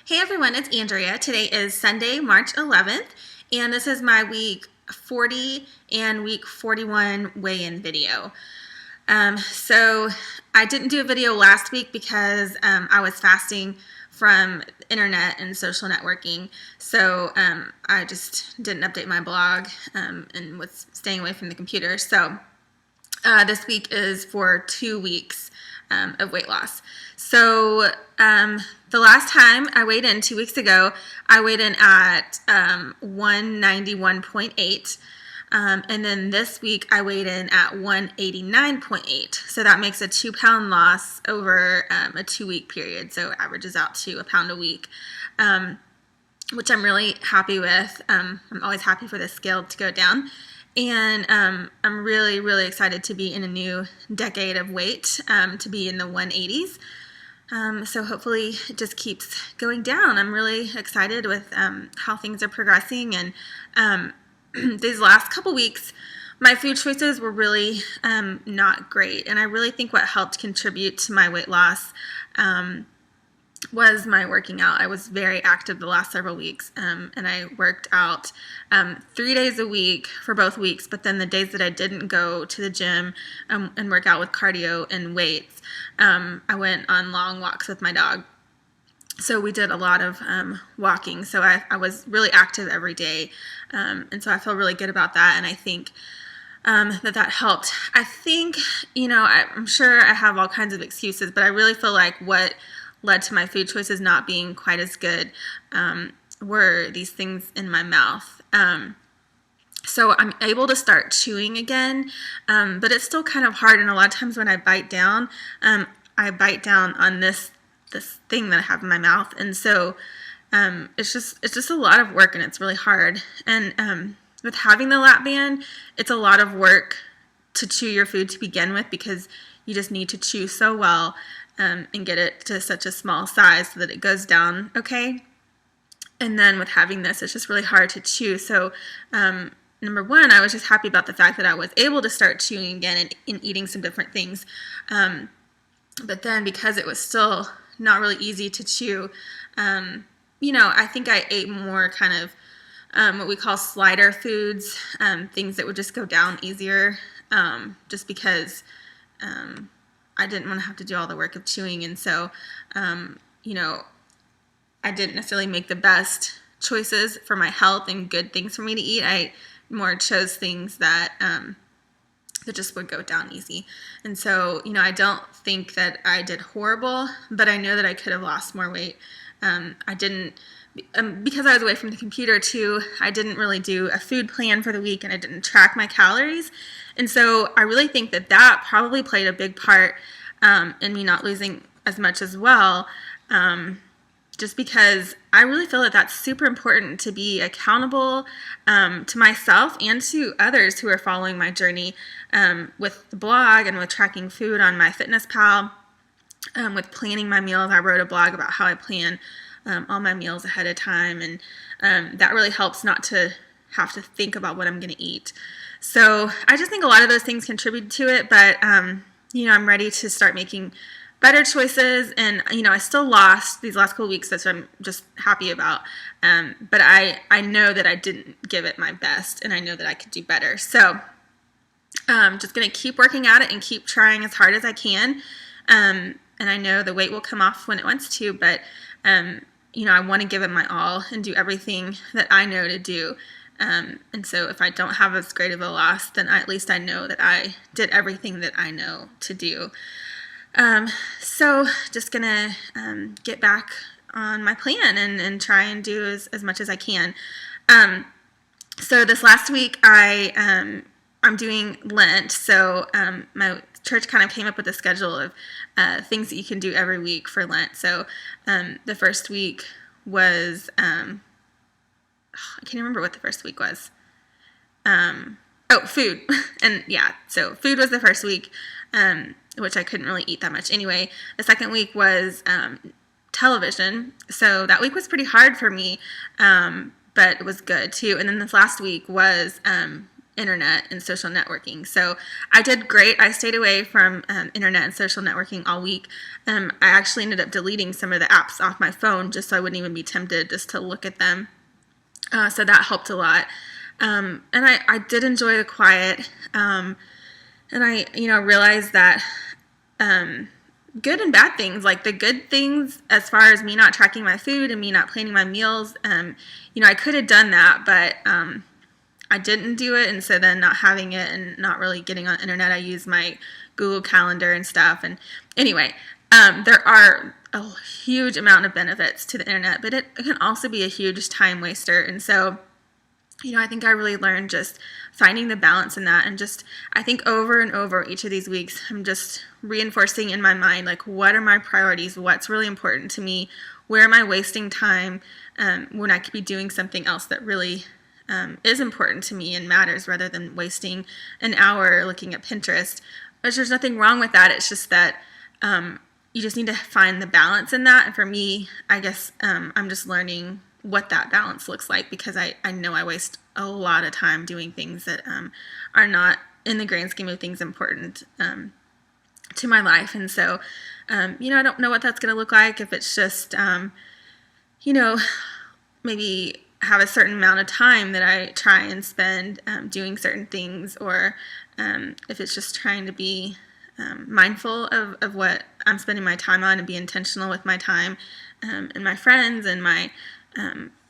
Hey everyone, it's Andrea. Today is Sunday, March 11th, and this is my week 40 and week 41 weigh-in video. So I didn't do a video last week because I was fasting from internet and social networking. So I just didn't update my blog and was staying away from the computer. So this week is for 2 weeks of weight loss. So the last time I weighed in 2 weeks ago, I weighed in at 191.8. And then this week I weighed in at 189.8. So that makes a 2-pound loss over a 2-week period. So it averages out to a pound a week, which I'm really happy with. I'm always happy for the scale to go down. And I'm really, really excited to be in a new decade of weight, to be in the 180s. So hopefully it just keeps going down. I'm really excited with how things are progressing. And these last couple weeks, my food choices were really not great. And I really think what helped contribute to my weight loss was my working out. I was very active the last several weeks, and I worked out 3 days a week for both weeks, but then the days that I didn't go to the gym and work out with cardio and weights, I went on long walks with my dog. So we did a lot of walking, so I was really active every day, and so I feel really good about that, and I think that helped. I think, I'm sure I have all kinds of excuses, but I really feel like what led to my food choices not being quite as good were these things in my mouth. So I'm able to start chewing again, but it's still kind of hard. And a lot of times when I bite down on this thing that I have in my mouth, and so it's just a lot of work, and it's really hard. And with having the lap band, it's a lot of work to chew your food to begin with, because you just need to chew so well and get it to such a small size so that it goes down okay. And then with having this, it's just really hard to chew. So number one, I was just happy about the fact that I was able to start chewing again and eating some different things. But then because it was still not really easy to chew, I think I ate more kind of what we call slider foods, things that would just go down easier, just because I didn't want to have to do all the work of chewing. And so, I didn't necessarily make the best choices for my health and good things for me to eat. I more chose things that just would go down easy. And so, I don't think that I did horrible, but I know that I could have lost more weight. I didn't, because I was away from the computer too, I didn't really do a food plan for the week, and I didn't track my calories. And so I really think that probably played a big part in me not losing as much as well, just because I really feel that that's super important to be accountable to myself and to others who are following my journey with the blog and with tracking food on MyFitnessPal, with planning my meals. I wrote a blog about how I plan all my meals ahead of time, and that really helps not to have to think about what I'm going to eat. So I just think a lot of those things contribute to it, but I'm ready to start making better choices, and I still lost these last couple of weeks, that's what I'm just happy about, but I know that I didn't give it my best, and I know that I could do better. So just going to keep working at it and keep trying as hard as I can, and I know the weight will come off when it wants to, but I want to give it my all and do everything that I know to do. And so if I don't have as great of a loss, then at least I know that I did everything that I know to do. So just gonna get back on my plan and try and do as much as I can. So this last week I'm doing Lent. So my church kind of came up with a schedule of things that you can do every week for Lent. So the first week was I can't remember what the first week was. Food. And yeah, so food was the first week, which I couldn't really eat that much anyway. The second week was television. So that week was pretty hard for me, but it was good too. And then this last week was internet and social networking. So I did great. I stayed away from internet and social networking all week. I actually ended up deleting some of the apps off my phone just so I wouldn't even be tempted just to look at them. So that helped a lot. And I did enjoy the quiet. And I, realized that good and bad things, like the good things as far as me not tracking my food and me not planning my meals, I could have done that, but I didn't do it. And so then not having it and not really getting on the internet, I use my Google Calendar and stuff. And anyway, there are a huge amount of benefits to the internet, but it can also be a huge time waster. And so, I think I really learned just finding the balance in that. And just, I think over and over each of these weeks, I'm just reinforcing in my mind, like, what are my priorities? What's really important to me? Where am I wasting time when I could be doing something else that really is important to me and matters, rather than wasting an hour looking at Pinterest, which there's nothing wrong with that. It's just that you just need to find the balance in that. And for me, I guess I'm just learning what that balance looks like, because I know I waste a lot of time doing things that are not, in the grand scheme of things, important to my life. And so, I don't know what that's going to look like, if it's just, maybe have a certain amount of time that I try and spend doing certain things, or if it's just trying to be mindful of what I'm spending my time on and be intentional with my time and my friends and my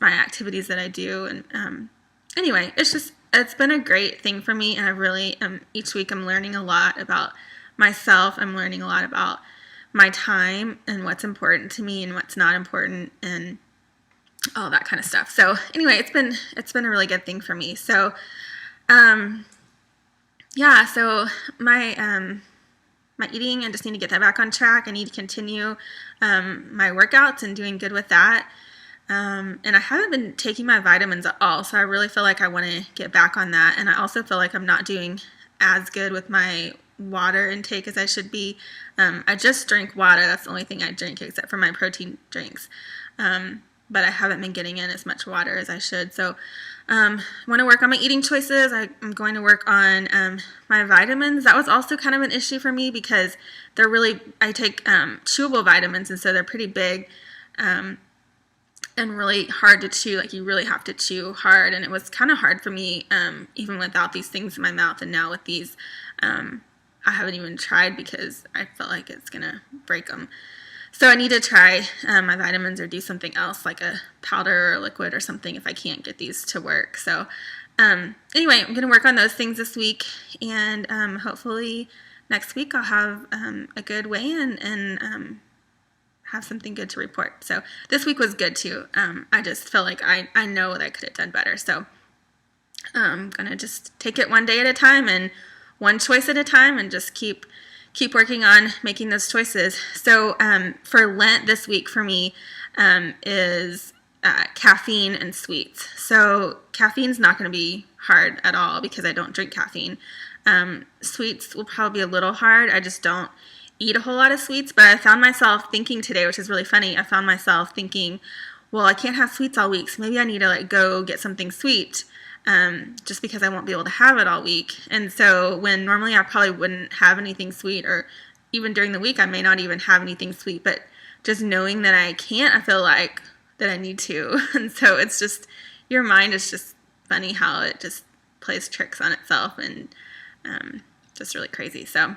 activities that I do. And anyway, it's been a great thing for me. And I really each week I'm learning a lot about myself. I'm learning a lot about my time and what's important to me and what's not important, and all that kind of stuff. So anyway, it's been a really good thing for me. So so my eating, I just need to get that back on track. I need to continue my workouts and doing good with that. And I haven't been taking my vitamins at all, so I really feel like I want to get back on that. And I also feel like I'm not doing as good with my water intake as I should be. I just drink water. That's the only thing I drink except for my protein drinks. But I haven't been getting in as much water as I should. So I want to work on my eating choices. I'm going to work on my vitamins. That was also kind of an issue for me, because I take chewable vitamins, and so they're pretty big and really hard to chew. Like, you really have to chew hard, and it was kind of hard for me even without these things in my mouth. And now with these, I haven't even tried, because I felt like it's going to break them. So I need to try my vitamins, or do something else, like a powder or a liquid or something, if I can't get these to work. So anyway, I'm going to work on those things this week, and hopefully next week I'll have a good weigh-in and have something good to report. So this week was good too. I just feel like I know that I could have done better. So I'm going to just take it one day at a time and one choice at a time, and just keep working on making those choices. So for Lent this week for me is caffeine and sweets. So caffeine's not going to be hard at all, because I don't drink caffeine. Sweets will probably be a little hard. I just don't eat a whole lot of sweets. But I found myself thinking today, which is really funny, I found myself thinking, well, I can't have sweets all week, so maybe I need to go get something sweet. Just because I won't be able to have it all week. And so when normally I probably wouldn't have anything sweet, or even during the week I may not even have anything sweet, but just knowing that I can't, I feel like that I need to. And so it's just, your mind is just funny how it just plays tricks on itself, and just really crazy. So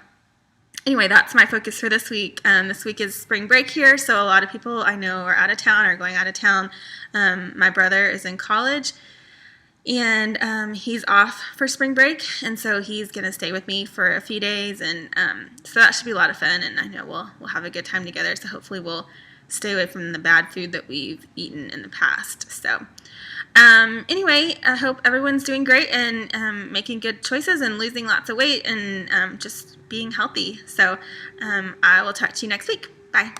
anyway, that's my focus for this week. This week is spring break here, so a lot of people I know are out of town or going out of town. My brother is in college, and he's off for spring break, and so he's going to stay with me for a few days, and so that should be a lot of fun, and I know we'll have a good time together, so hopefully we'll stay away from the bad food that we've eaten in the past. So anyway, I hope everyone's doing great and making good choices and losing lots of weight and just being healthy. So I will talk to you next week. Bye.